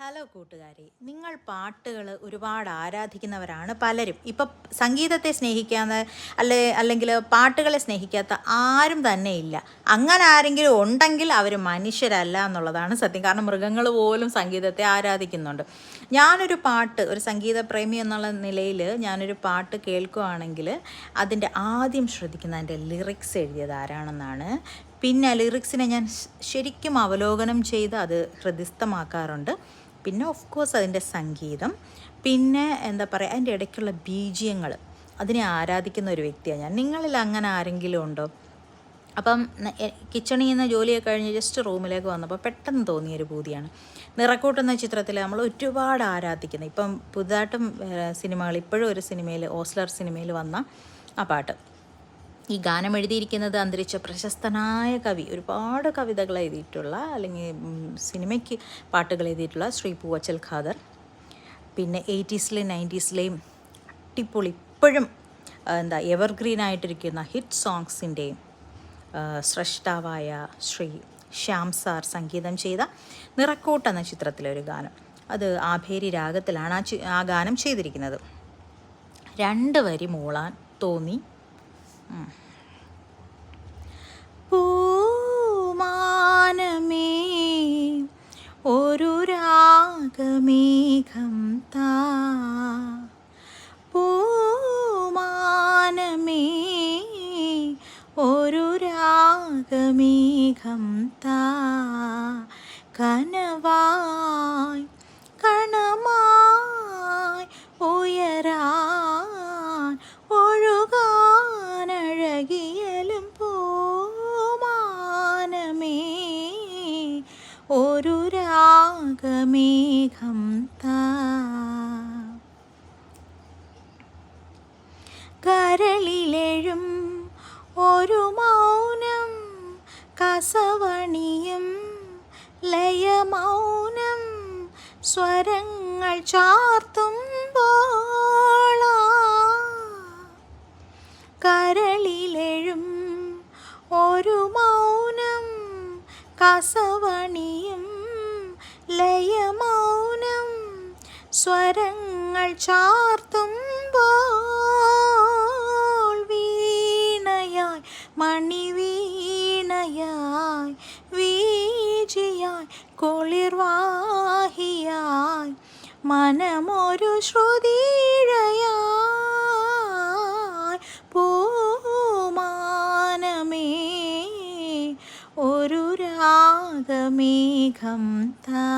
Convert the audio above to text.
Hello കൂട്ടുകാരെ, നിങ്ങൾ പാട്ടുകൾ ഒരുപാട് ആരാധിക്കുന്നവരാണ് പലരും. ഇപ്പം സംഗീതത്തെ സ്നേഹിക്കാത്ത അല്ലെങ്കിൽ പാട്ടുകളെ സ്നേഹിക്കാത്ത ആരും തന്നെ ഇല്ല. അങ്ങനെ ആരെങ്കിലും ഉണ്ടെങ്കിൽ അവർ മനുഷ്യരല്ല എന്നുള്ളതാണ് സത്യം. കാരണം മൃഗങ്ങൾ പോലും സംഗീതത്തെ ആരാധിക്കുന്നുണ്ട്. ഒരു സംഗീതപ്രേമി എന്നുള്ള നിലയിൽ ഞാനൊരു പാട്ട് കേൾക്കുകയാണെങ്കിൽ അതിൻ്റെ ആദ്യം ശ്രദ്ധിക്കുന്ന അതിൻ്റെ ലിറിക്സ് എഴുതിയത് ആരാണെന്നാണ്. പിന്നെ ലിറിക്സിനെ ഞാൻ ശരിക്കും അവലോകനം ചെയ്ത് അത് ഹൃദിസ്ഥമാക്കാറുണ്ട്. പിന്നെ ഓഫ് കോഴ്സ് അതിൻ്റെ സംഗീതം, പിന്നെ എന്താ പറയുക, അതിൻ്റെ ഇടയ്ക്കുള്ള ബീജിയങ്ങൾ, അതിനെ ആരാധിക്കുന്ന ഒരു വ്യക്തിയാണ് ഞാൻ. നിങ്ങളിൽ അങ്ങനെ ആരെങ്കിലും ഉണ്ടോ? അപ്പം കിച്ചണിൽ നിന്ന് ജോലിയൊക്കെ കഴിഞ്ഞ് ജസ്റ്റ് റൂമിലേക്ക് വന്നപ്പോൾ പെട്ടെന്ന് തോന്നിയൊരു പൂതിയാണ്. നിറക്കൂട്ടെന്ന ചിത്രത്തിൽ നമ്മൾ ഒരുപാട് ആരാധിക്കുന്നത്, ഇപ്പം പുതുതായിട്ടും സിനിമകൾ, ഇപ്പോഴും ഒരു സിനിമയിൽ, ഓസ്ലർ സിനിമയിൽ വന്ന ആ പാട്ട്. ഈ ഗാനം എഴുതിയിരിക്കുന്നത് അന്തരിച്ച പ്രശസ്തനായ കവി, ഒരുപാട് കവിതകൾ എഴുതിയിട്ടുള്ള അല്ലെങ്കിൽ സിനിമയ്ക്ക് പാട്ടുകൾ എഴുതിയിട്ടുള്ള ശ്രീ പൂവച്ചൽ ഖാദർ. പിന്നെ 80s-ലെയും 90s-ലെയും അടിപൊളി, ഇപ്പോഴും എവർഗ്രീൻ ആയിട്ടിരിക്കുന്ന ഹിറ്റ് സോങ്സിൻ്റെയും സ്രഷ്ടാവായ ശ്രീ ശ്യാം സാർ സംഗീതം ചെയ്ത നിറക്കൂട്ട് എന്ന ചിത്രത്തിലെ ഒരു ഗാനം. അത് ആഭേരി രാഗത്തിലാണ് ആ ഗാനം ചെയ്തിരിക്കുന്നത്. 2 വരി മൂളാൻ തോന്നി. പൂമാനമേ ഒരു രാഗമേഘം താ, പൂമാനമേ ഒരു രാഗമേഘം താ, കനവായി കണമായി ഉയരാൻ ഒഴുകാനഴകിയലും പൂമാനമേ ഒരു രാഗമേഘം താ, കരളിലെഴും ഒരു മൗനം കസവണിയും ലയമൗനം സ്വരങ്ങൾ ചാർത്തുമ്പോൾ, കരളിലെഴും ഒരു മൗനം കസവണിയും ലയമൗനം സ്വരങ്ങൾ ചാർത്തുമ്പോൾ, വീണയായി മണിവീണയായി വീജിയായി കുളിർവാഹിയായി മനമൊരു ശ്രുതിഴയായി, പൂമാനമേ ഒരു രാഗമേഘം താ.